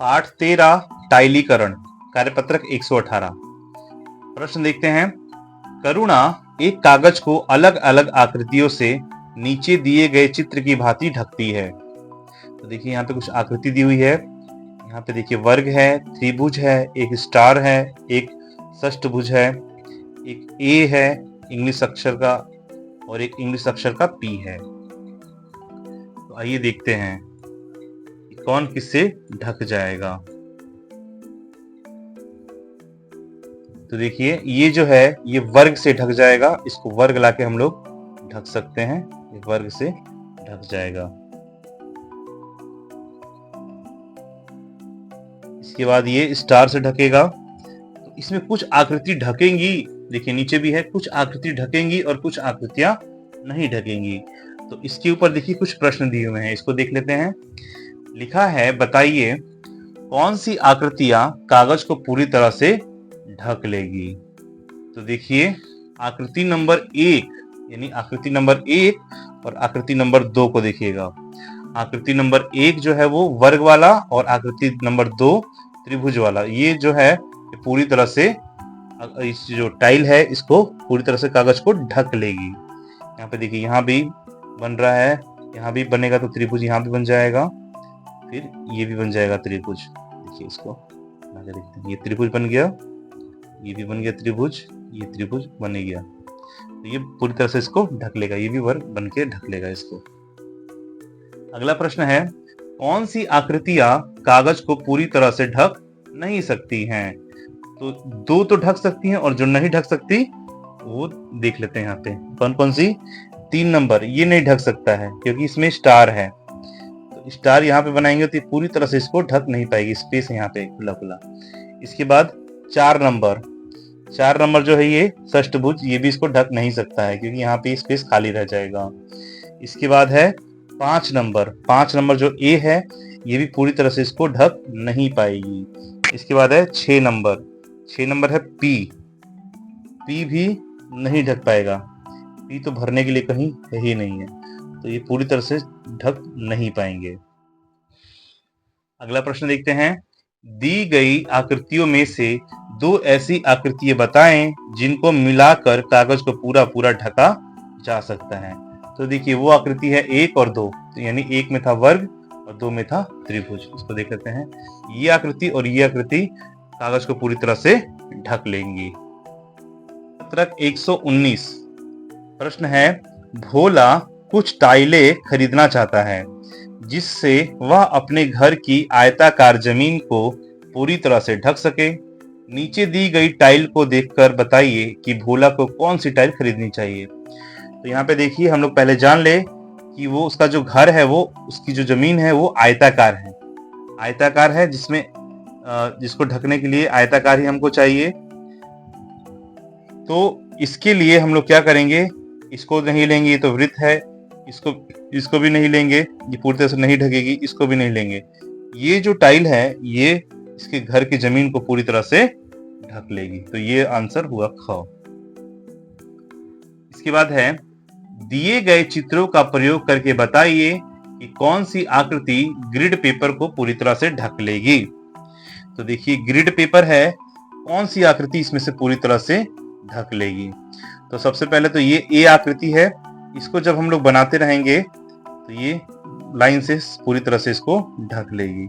पाठ 13 टाइलीकरण कार्यपत्रक 118। प्रश्न देखते हैं। करुणा एक कागज को अलग अलग आकृतियों से नीचे दिए गए चित्र की भांति ढकती है। तो देखिए यहाँ पे कुछ आकृति दी हुई है। यहाँ पे देखिए वर्ग है, त्रिभुज है, एक स्टार है, एक षष्ठभुज है, एक ए है इंग्लिश अक्षर का और एक इंग्लिश अक्षर का पी है। तो आइए देखते हैं कि कौन किससे ढक जाएगा। तो देखिए ये जो है ये वर्ग से ढक जाएगा, इसको वर्ग लाके हम लोग ढक सकते हैं, ये वर्ग से ढक जाएगा। इसके बाद ये स्टार से ढकेगा। तो इसमें कुछ आकृति ढकेंगी, देखिए नीचे भी है, कुछ आकृति ढकेंगी और कुछ आकृतियां नहीं ढकेंगी। तो इसके ऊपर देखिए कुछ प्रश्न दिए हुए हैं, इसको देख लेते हैं। लिखा है बताइए कौन सी आकृतियां कागज को पूरी तरह से ढक लेगी। तो देखिए आकृति नंबर 1 यानी आकृति नंबर 1 और आकृति नंबर 2 को देखिएगा। आकृति नंबर 1 जो है वो वर्ग वाला और आकृति नंबर 2 त्रिभुज वाला, ये जो है पूरी तरह से इस जो टाइल है इसको पूरी तरह से कागज को ढक लेगी। यहाँ पे देखिए यहाँ भी बन रहा है, यहाँ भी बनेगा तो त्रिभुज यहाँ भी बन जाएगा, फिर ये भी बन जाएगा त्रिभुज। देखिए इसको बना के देखते हैं, ये त्रिभुज बन गया, ये भी बन गया त्रिभुज, ये त्रिभुज बन गया। तो ये पूरी तरह से इसको ढक लेगा, ये भी वर्ग बन के ढक लेगा इसको। अगला प्रश्न है कौन सी आकृतियां कागज को पूरी तरह से ढक नहीं सकती हैं। तो दो तो ढक सकती हैं और जो नहीं ढक सकती वो देख लेते हैं यहाँ पे कौन कौन सी। 3 नंबर ये नहीं ढक सकता है क्योंकि इसमें स्टार है, तो स्टार यहाँ पे बनाएंगे तो पूरी तरह से इसको ढक नहीं पाएगी, स्पेस है यहाँ पे खुला खुला। इसके बाद 4 नंबर, 4 नंबर जो है ये षष्ठभुज, ये भी इसको ढक नहीं सकता है क्योंकि यहाँ पे स्पेस खाली रह जाएगा। इसके बाद है 5 नंबर, 5 नंबर जो ए है ये भी पूरी तरह से इसको ढक नहीं पाएगी। इसके बाद है 6 नंबर, 6 नंबर है पी, पी भी नहीं ढक पाएगा, पी तो भरने के लिए कहीं है ही नहीं है, तो ये पूरी तरह से ढक नहीं पाएंगे। अगला प्रश्न देखते हैं। दी गई आकृतियों में से 2 ऐसी आकृतियां बताएं जिनको मिलाकर कागज को पूरा पूरा ढका जा सकता है। तो देखिए वो आकृति है 1 और 2, तो यानी 1 में था वर्ग और 2 में था त्रिभुज। इसको देख लेते हैं, ये आकृति और ये आकृति कागज को पूरी तरह से ढक लेंगी। पत्रक 119। प्रश्न है भोला कुछ टाइलें खरीदना चाहता है जिससे वह अपने घर की आयताकार जमीन को पूरी तरह से ढक सके। नीचे दी गई टाइल को देखकर बताइए कि भोला को कौन सी टाइल खरीदनी चाहिए। तो यहाँ पे देखिए हम लोग पहले जान ले कि वो उसका जो घर है वो उसकी जो जमीन है वो आयताकार है, आयताकार है जिसमें जिसको ढकने के लिए आयताकार ही हमको चाहिए। तो इसके लिए हम लोग क्या करेंगे, इसको नहीं लेंगे, ये तो वृत्त है, इसको भी नहीं लेंगे, ये पूरी तरह से नहीं ढकेगी, इसको भी नहीं लेंगे। ये जो टाइल है ये इसके घर की जमीन को पूरी तरह से ढक लेगी, तो ये आंसर हुआ ख। इसके बाद है दिए गए चित्रों का प्रयोग करके बताइए कि कौन सी आकृति ग्रिड पेपर को पूरी तरह से ढक लेगी। तो देखिए ग्रिड पेपर है, कौन सी आकृति इसमें से पूरी तरह से ढक लेगी। तो सबसे पहले तो ये ए आकृति है, इसको जब हम लोग बनाते रहेंगे तो ये लाइन से पूरी तरह से इसको ढक लेगी,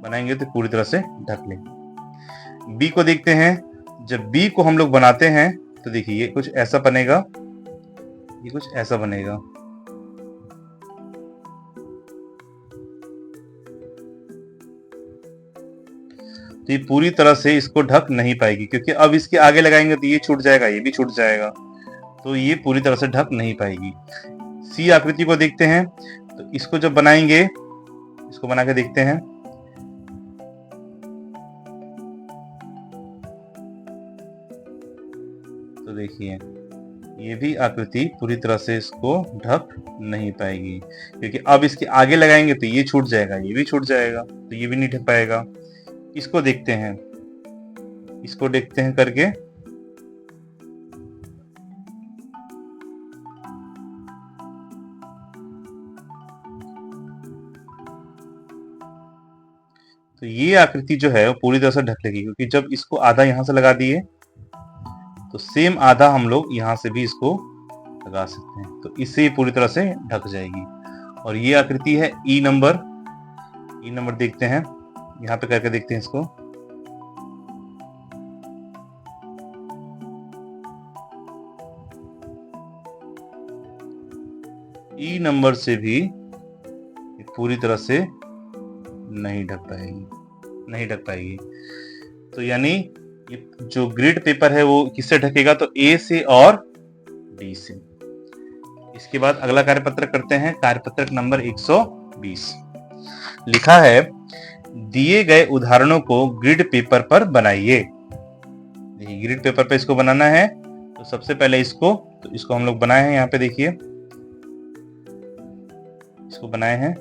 बनाएंगे तो पूरी तरह से ढक लेगी। बी को देखते हैं, जब बी को हम लोग बनाते हैं तो देखिए ये कुछ ऐसा बनेगा, ये कुछ ऐसा बनेगा। तो ये पूरी तरह से इसको ढक नहीं पाएगी क्योंकि अब इसके आगे लगाएंगे तो ये छूट जाएगा, ये भी छूट जाएगा, तो ये पूरी तरह से ढक नहीं पाएगी। सी आकृति को देखते हैं, तो इसको जब बनाएंगे, इसको बना के देखते हैं, तो देखिए ये भी आकृति पूरी तरह से इसको ढक नहीं पाएगी क्योंकि अब इसके आगे लगाएंगे तो ये छूट जाएगा, ये भी छूट जाएगा, तो ये भी नहीं ढक पाएगा। इसको देखते हैं, इसको देखते हैं करके, तो तो ये आकृति जो है वो पूरी तरह से ढक लेगी, क्योंकि जब इसको आधा यहाँ से लगा दिए तो सेम आधा हम लोग यहाँ से भी इसको लगा सकते हैं, तो इससे ये पूरी तरह से ढक जाएगी। और ये आकृति है ई नंबर। ई नंबर देखते हैं, यहाँ पे करके देखते हैं इसको। ई नंबर से भी पूरी तरह से नहीं ढक पाएगी। तो यानी ये जो ग्रिड पेपर है वो किससे ढकेगा, तो ए से और डी से। इसके बाद अगला कार्यपत्रक करते हैं, कार्यपत्रक नंबर 120। लिखा है दिए गए उदाहरणों को ग्रिड पेपर पर बनाइए। देखिए ग्रिड पेपर पे इसको बनाना है, तो सबसे पहले इसको हम लोग बनाए हैं। यहाँ पे देखिए इसको बनाए हैं,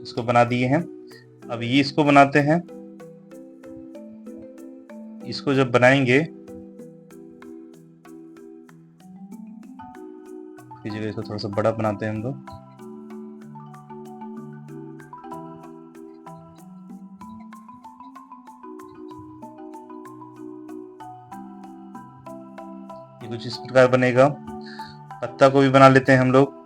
इसको बना दिए हैं। अब ये इसको बनाते हैं। इसको जब बनाएंगे, इस जगह इसको थोड़ा सा बड़ा बनाते हैं हम लोग। ये कुछ इस प्रकार बनेगा। पत्ता को भी बना लेते हैं हम लोग।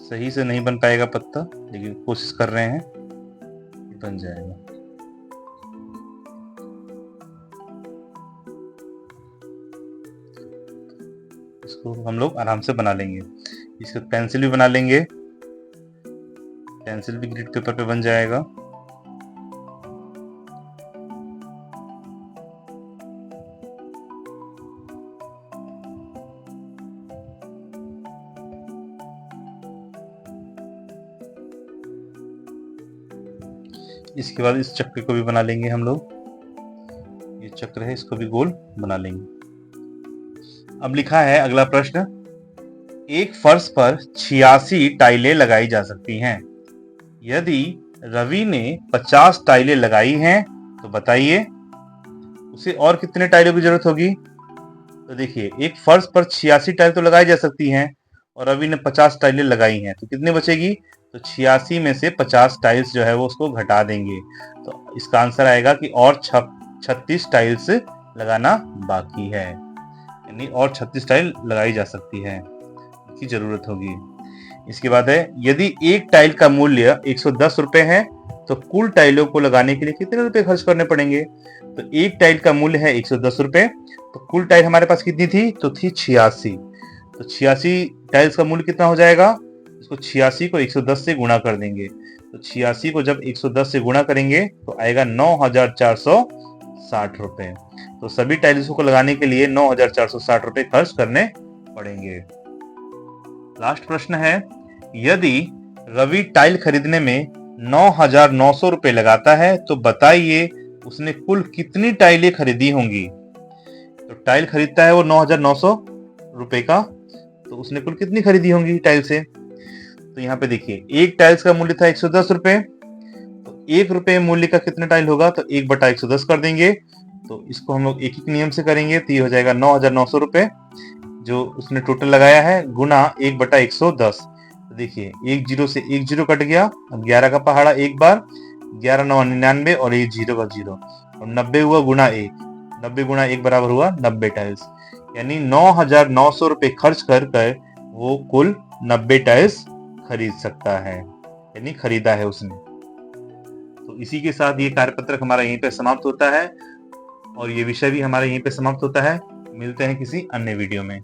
सही से नहीं बन पाएगा पत्ता, लेकिन कोशिश कर रहे हैं, बन जाएगा। इसको हम लोग आराम से बना लेंगे। इसको पेंसिल भी बना लेंगे, पेंसिल भी ग्रिड पेपर पे बन जाएगा। इसके बाद इस चक्र को भी बना लेंगे हम लोग। ये चक्र है, इसको भी गोल बना लेंगे। अब लिखा है अगला प्रश्न, एक फर्श पर 86 टाइलें लगाई जा सकती हैं। यदि रवि ने 50 टाइलें लगाई हैं तो बताइए उसे और कितने टाइलों की जरूरत होगी। तो देखिए एक फर्श पर 86 टाइल तो लगाई जा सकती हैं और रवि ने 50 टाइलें लगाई हैं, तो कितनी बचेगी, तो 86 में से 50 टाइल्स जो है वो उसको घटा देंगे। तो इसका आंसर आएगा कि और 36 टाइल्स लगाना बाकी है, यानी और 36 टाइल लगाई जा सकती है, की जरूरत होगी। इसके बाद है, यदि एक टाइल का मूल्य 110 रुपए है तो कुल टाइलों को लगाने के लिए कितने रुपए खर्च करने पड़ेंगे। तो एक टाइल का मूल्य है 110 रुपए, तो कुल टाइल हमारे पास कितनी थी, तो थी 86। तो 86 टाइल्स का मूल्य कितना हो जाएगा, इसको 86 को 110 से गुणा कर देंगे। तो 86 को जब 110 से गुणा करेंगे तो आएगा 9460 रुपए। तो सभी टाइल्सों को लगाने के लिए 9460 रुपए खर्च करने पड़ेंगे। लास्ट प्रश्न है, यदि रवि टाइल खरीदने में 9900 रुपए लगाता है तो बताइए उसने कुल कितनी टाइलें खरीदी होंगी। तो टाइल खरीदता है वो 9900 रुपए का, तो उसने कुल कितनी खरीदी होंगी टाइल से। तो यहाँ पे देखिए एक टाइल्स का मूल्य था 110 रुपए, तो 1 रुपए मूल्य का कितना टाइल होगा, तो 1/110 कर देंगे। तो इसको हम लोग एक एक नियम से करेंगे, तो ये हो जाएगा 9900 रुपए जो उसने टोटल लगाया है, गुना 1/110। तो देखिए 1 जीरो से 1 जीरो कट गया, अब 11 का पहाड़ा एक बार, 11 9 99 और 1 जीरो का जीरो, और 90 हुआ गुना 1, 90 गुना 1 बराबर हुआ 90 टाइल्स, यानी 9900 रुपए खर्च कर वो कुल 90 टाइल्स खरीद सकता है, यानी खरीदा है उसने। तो इसी के साथ ये कार्यपत्रक हमारा यहीं पे समाप्त होता है और ये विषय भी हमारा यहीं पे समाप्त होता है। मिलते हैं किसी अन्य वीडियो में।